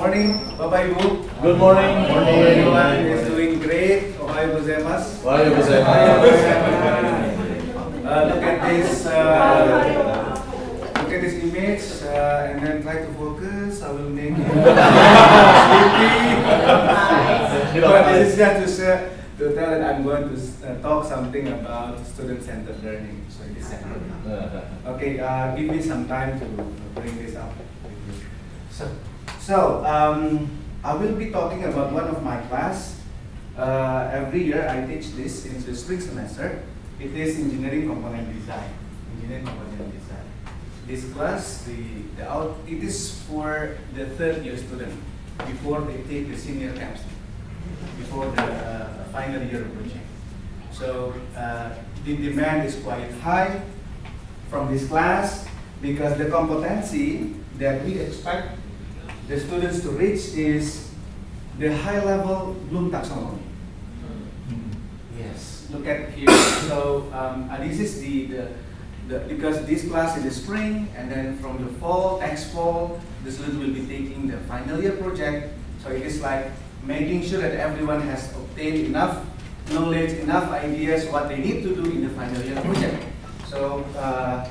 morning, Bapak Ibu. Good morning. Morning, everyone is doing great. Ohayou gozaimasu. Ohayou gozaimasu. Look at this. Look at this image, and then try to focus. I will make you sleepy. But this is just to tell that I'm going to talk something about student-centered learning. So it is okay. Give me some time to bring this up. So I will be talking about one of my class. Every year I teach this in the spring semester. It is engineering component design. Engineering component design. This class, it is for the third year student before they take the senior camps, before the final year project. So the demand is quite high from this class because the competency that we expect the students to reach is the high level Bloom taxonomy. Yes, look at here. So this is because this class is the spring, and then from the fall, next fall, the students will be taking the final year project. So it is like making sure that everyone has obtained enough knowledge, enough ideas what they need to do in the final year project. So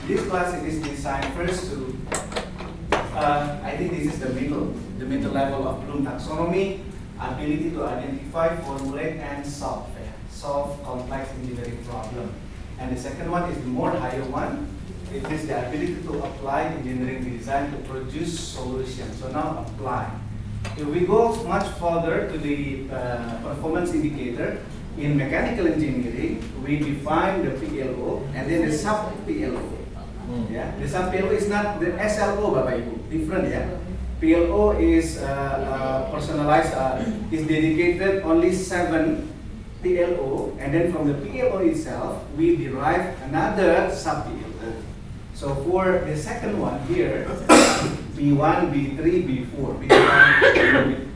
this class it is designed first to I think this is the middle level of Bloom taxonomy, ability to identify, formulate, and solve complex engineering problem. And the second one is the more higher one. It is the ability to apply engineering design to produce solutions. So now apply. If we go much further to the performance indicator, in mechanical engineering, we define the PLO and then the sub-PLO. Yeah, the sub-PLO is not the SLO, Bapak Ibu. Different, yeah. PLO is personalized, is dedicated only 7 PLO, and then from the PLO itself, we derive another sub-PLO. So for the second one here, B1, B3, B4,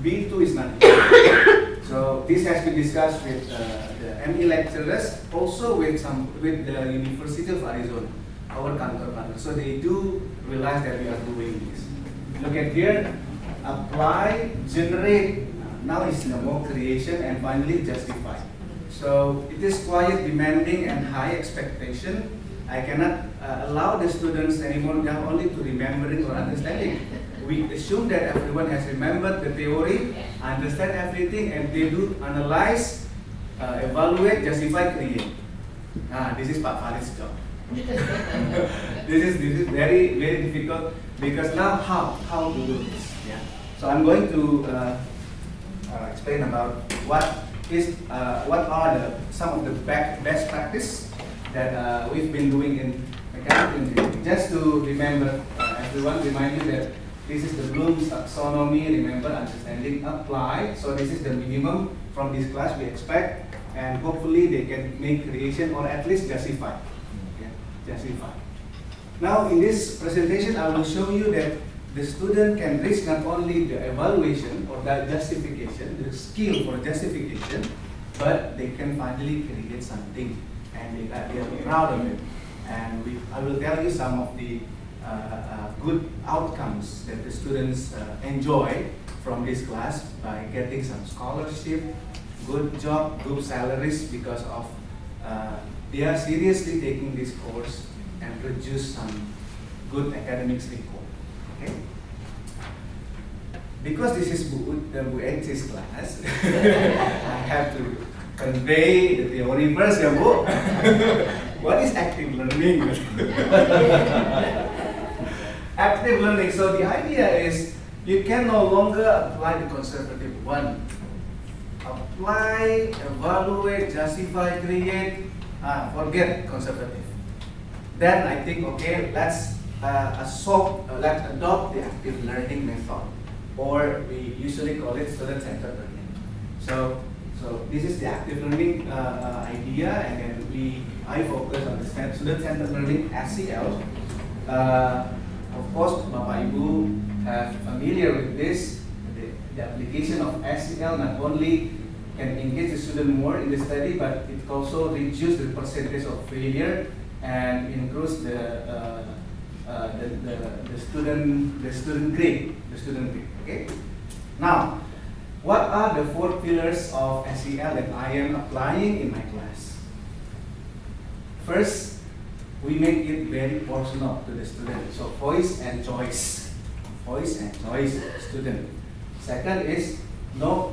B2 is not here. So this has been discussed with the ME lecturers, also with the University of Arizona, our counterpart. So they do realize that we are doing this. Look at here, apply, generate. Now it's no more creation, and finally justify. So it is quite demanding and high expectation. I cannot allow the students anymore now only to remembering or understanding. We assume that everyone has remembered the theory, understand everything, and they do analyze, evaluate, justify, create. This is Pak Farid's job. This is very difficult because now how to do this? Yeah. So I'm going to explain about what are some of the best practice that we've been doing in mechanical engineering. Just to remember, everyone, remind you that this is the Bloom's taxonomy. Remember, understanding, apply. So this is the minimum from this class we expect, and hopefully they can make creation or at least justify. Justify. Now in this presentation, I will show you that the student can reach not only the evaluation or the justification, the skill for justification, but they can finally create something, and they are proud of it. And I will tell you some of the good outcomes that the students enjoy from this class by getting some scholarship, good job, good salaries because of they are seriously taking this course and produce some good academics report. Okay? Because this is Bu Ech's class, I have to convey the theory first, ya Bu. What is active learning? Active learning. So the idea is you can no longer apply the conservative one. Apply, evaluate, justify, create. Forget conservative. Then I think, okay, let's adopt the active learning method, or we usually call it student-centered learning. So this is the active learning idea, and then I focus on the student-centered learning (SCL). Of course, Bapak Ibu have familiar with this. The application of SCL not only can engage the student more in the study, but it also reduces the percentage of failure and increase the student grade. Okay. Now, what are the 4 pillars of SEL that I am applying in my class? First, we make it very personal to the student. So voice and choice. Voice and choice, student. Second is, the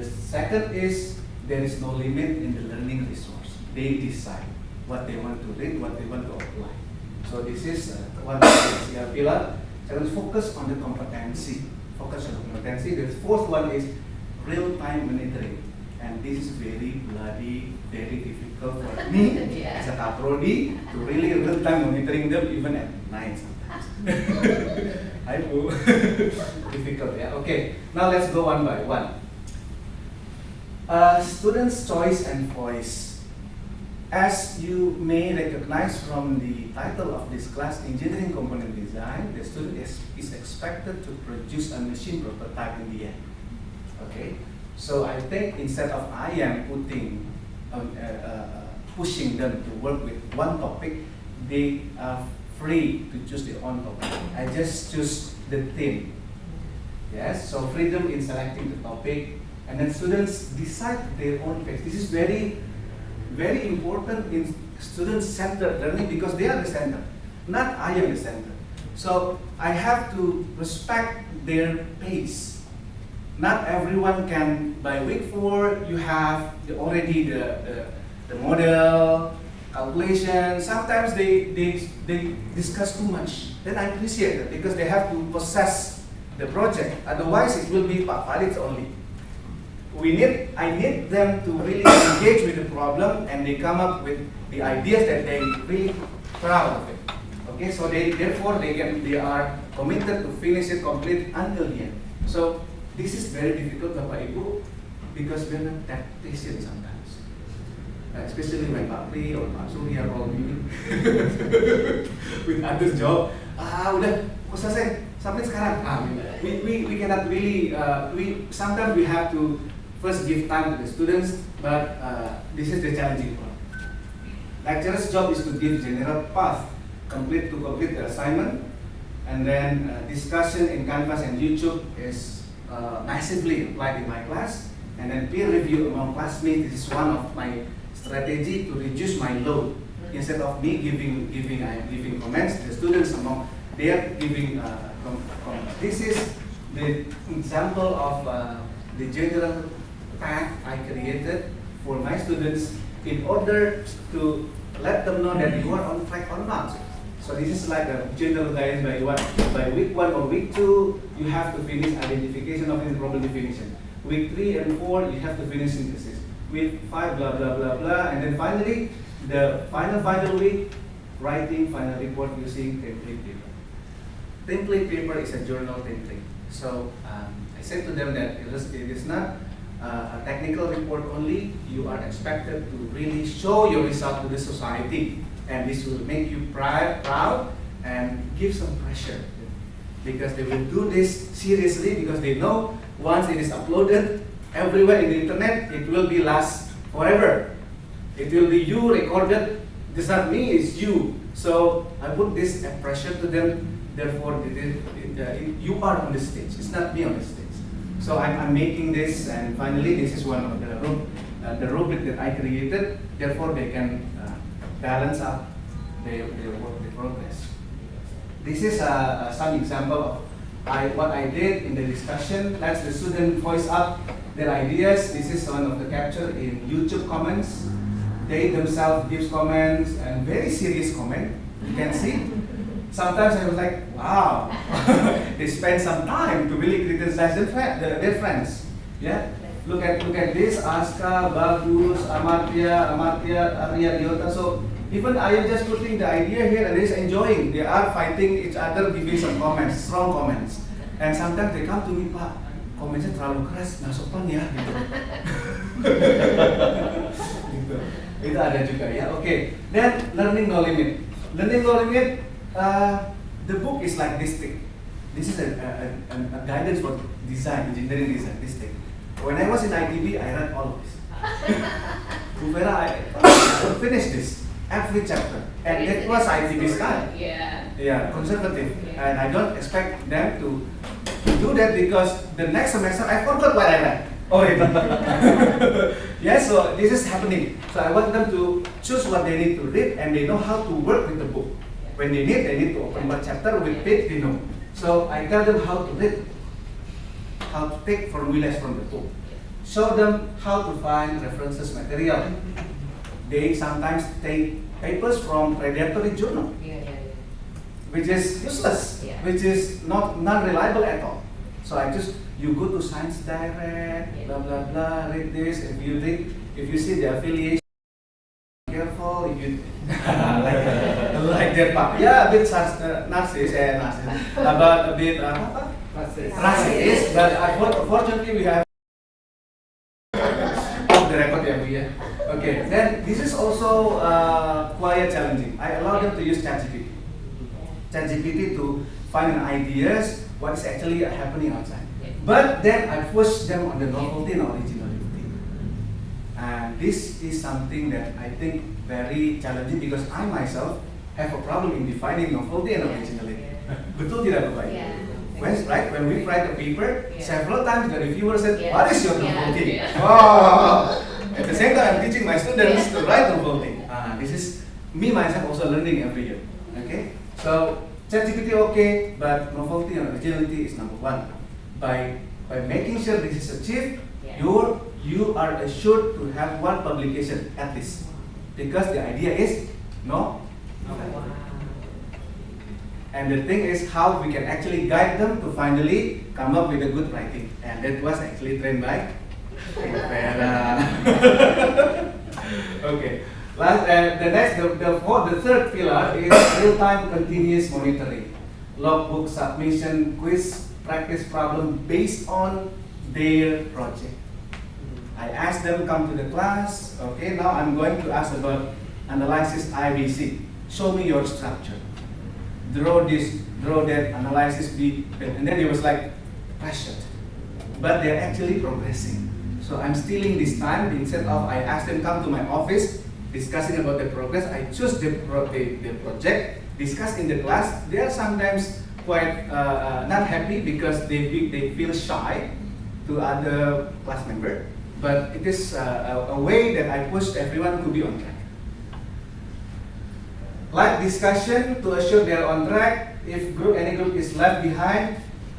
second is there is no limit in the learning resource. They decide what they want to read, what they want to apply. So this is one SEL pillar. Second, focus on the competency. Focus on the competency. The fourth one is real-time monitoring. And this is very very difficult for me as a Kaprodi to really real-time monitoring them even at night sometimes. Hi, Bu. Difficult, yeah. Okay, now let's go one by one. Students' choice and voice. As you may recognize from the title of this class, Engineering Component Design, the student is expected to produce a machine prototype in the end. Okay, so I think instead of I am pushing them to work with one topic, they are free to choose their own topic. I just choose the theme. Yes, so freedom in selecting the topic, and then students decide their own pace. This is very important in student-centered learning because they are the center, not I am the center. So I have to respect their pace. Not everyone can, by week 4, you have already the model, calculation. Sometimes they discuss too much. Then I appreciate it because they have to possess the project. Otherwise, it will be Pak Farid only. I need them to really engage with the problem and they come up with the ideas that they really proud of it. Okay, so therefore they are committed to finish it complete until the end. So this is very difficult, Bapak Ibu, because we're not that patient sometimes. Especially when Pak Pri or Pak Surya call me with others job. Udah, kok selesai, sampai sekarang. We cannot really, sometimes we have to first give time to the students, but this is the challenging part. Lecturer's job is to give general path, complete the assignment, and then discussion in Canvas and YouTube is massively applied in my class, and then peer review among classmates. This is one of my strategy to reduce my load. Instead of me giving comments, the students they are giving comments. This is the example of the general path I created for my students in order to let them know that you are on track or not. So this is like a general guidance by week 1 or week 2, you have to finish identification of the problem definition. Week 3 and 4, you have to finish synthesis. Week 5, blah blah blah blah, and then finally the final week, writing final report using template paper. Template paper is a journal template. So I said to them that it is not a technical report only. You are expected to really show your result to the society, and this will make you proud and give some pressure, because they will do this seriously because they know once it is uploaded everywhere in the internet, it will be last forever. It will be you recorded. It's not me, it's you. So I put this pressure to them. Therefore, you are on the stage. It's not me on the stage. So I'm making this, and finally, this is one of the rubric that I created. Therefore, they can balance out their work, the progress. This is some example of what I did in the discussion. Let's the student voice up their ideas. This is one of the capture in YouTube comments. They themselves give comments, and very serious comment. You can see. Sometimes I was like, wow, they spend some time to really criticize their friends. Yeah, look at this, Aska, Bagus, Amartya, Arya, Diota. So even I am just putting the idea here, and they're enjoying. They are fighting each other, giving some comments, strong comments. And sometimes they come to me, Pak, komennya terlalu keras, nggak sopan ya. Gitu. Itu ada juga ya. Okay. Then learning no limit. Learning no limit. The book is like this thick. This is a guidance for design, engineering design, this thick. When I was in ITB, I read all of this. Bu Vera, I don't finish this. every chapter. And that was ITB style. Yeah, Conservative. And I don't expect them to do that because the next semester I forgot what I read already. Yeah, so this is happening. So I want them to choose what they need to read and they know how to work with the book. When they need to open one chapter with page, they know. So I tell them how to read, how to take formulas from the book. Show them how to find references material. They sometimes take papers from predatory journal, which is useless, which is non-reliable at all. So I just, you go to Science Direct, blah blah blah, read this. If you see the affiliation, careful. If you like that part, yeah, a bit narcissist, about a bit racist. But unfortunately, we have off the record every year. Okay, then this is also quite challenging. I allow them to use ChatGPT to find ideas what is actually happening outside. But then I push them on the novelty and originality. And this is something that I think very challenging because I myself have a problem in defining novelty and originality. Betul tidak Bapak? When we write a paper, several times the reviewer said, what is your novelty? Oh. At the same time, I'm teaching my students to write novelty. This is me myself also learning every year. Okay, so ChatGPT okay, but novelty and originality is number one. By making sure this is achieved, you are assured to have one publication at least, because the idea is no. And the thing is how we can actually guide them to finally come up with a good writing, and that was actually trained by Okay. The third pillar is real-time continuous monitoring, logbook submission, quiz, practice problem based on their project. I ask them come to the class. Okay, now I'm going to ask about analysis IBC. Show me your structure. Draw this, draw that, analysis B, and then it was like pressured. But they're actually progressing. So I'm stealing this time. Instead of I ask them come to my office, discussing about the progress, I choose the project, discuss in the class. They are sometimes quite not happy because they feel shy to other class member. But it is a way that I push everyone to be on track. Like discussion to assure they are on track. If any group is left behind,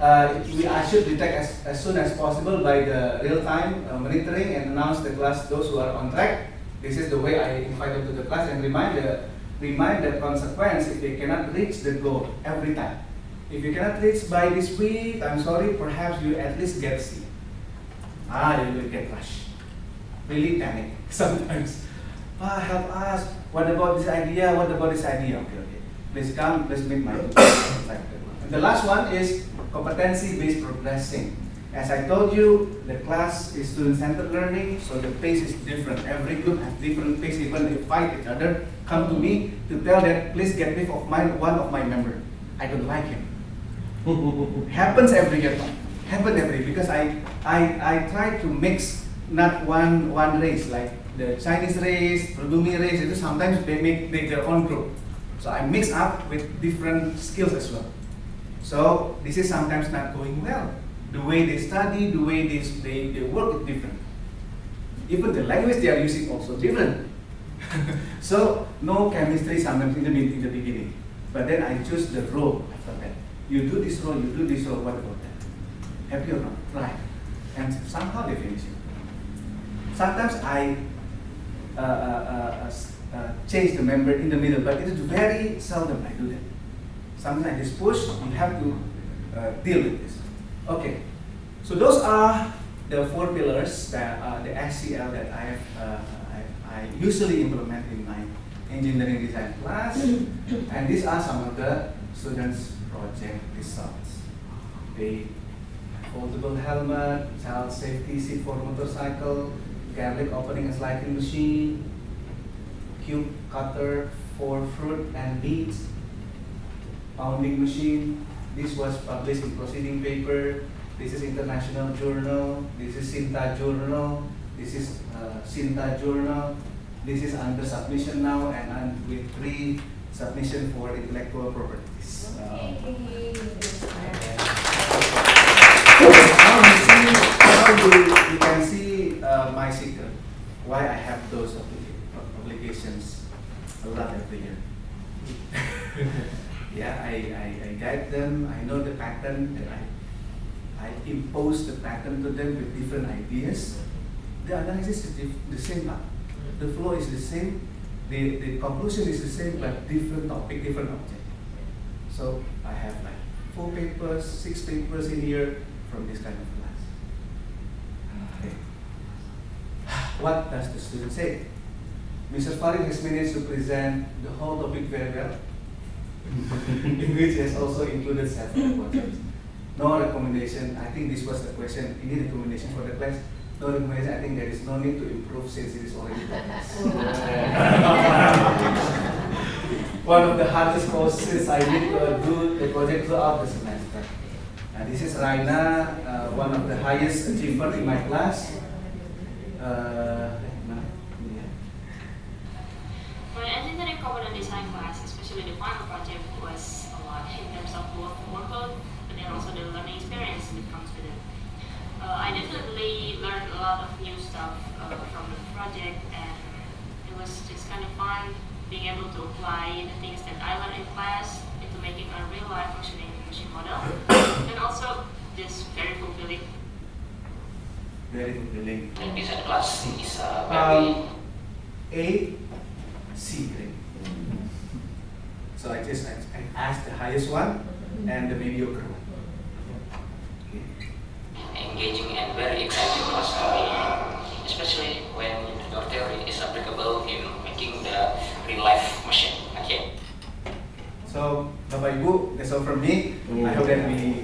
I should detect as soon as possible by the real-time monitoring and announce the class those who are on track. This is the way I invite them to the class and remind the consequence if they cannot reach the goal every time. If you cannot reach by this week, I'm sorry, perhaps you at least get C. You will get rush. Really panic sometimes. Help us. What about this idea? What about this idea? Okay. Please come, please meet my And the last one is competency-based progressing. As I told you, the class is student-centered learning, so the pace is different. Every group has different pace, even they fight each other. Come to me to tell that, please get rid of one of my member. I don't like him. Happens every year. Happen every year because I try to mix not one race, like the Chinese race, Prudumi race, itu sometimes they make their own group. So I mix up with different skills as well. So this is sometimes not going well. The way they study, the way they work is different. Even the language they are using also different. So no chemistry sometimes in the beginning. But then I choose the role after that. You do this role, you do this role, what about that? Happy or not? Right. And somehow they finish it. Sometimes I change the member in the middle, but it is very seldom I do that. Sometimes I just push, you have to deal with this. Okay, so those are the 4 pillars that the SCL that I usually implement in my engineering design class, and these are some of the students' project results. They foldable helmet, child safety seat for motorcycle, garlic opening and sliding machine, cube cutter for fruit and beets, pounding machine. This was published in proceeding paper. This is international journal. This is Sinta journal. This is Sinta journal. This is under submission now, and with 3 submission for intellectual properties. You can see my secret. Why I have those obligations a lot every year. Yeah, I guide them. I know the pattern, and I impose the pattern to them with different ideas. The analysis is the same, but the flow is the same. The conclusion is the same, but different topic, different object. So I have like 4 papers, 6 papers in here from this kind of class. Okay. What does the student say? Mr. Farid has managed to present the whole topic very well, in which has also included several projects. No recommendation. I think this was the question. Any recommendation for the class? No recommendation. I think there is no need to improve since it is already progress. One of the hardest courses I did do the project throughout the semester. And this is Raina, one of the highest achiever in my class. My engineering component design class, especially the final project, was a lot in terms of both workload and then also the learning experience that comes with it. I definitely learned a lot of new stuff from the project, and it was just kind of fun being able to apply the things that I learned in class into making a real life functioning machine model, and also just very fulfilling. Very fulfilling. And design class is very A, C grade. So I asked the highest one and the mediocre one. engaging and very exciting class for me, especially when your theory is applicable in making the real life machine. Okay. So, Bapak Ibu, that's all from me. I hope that we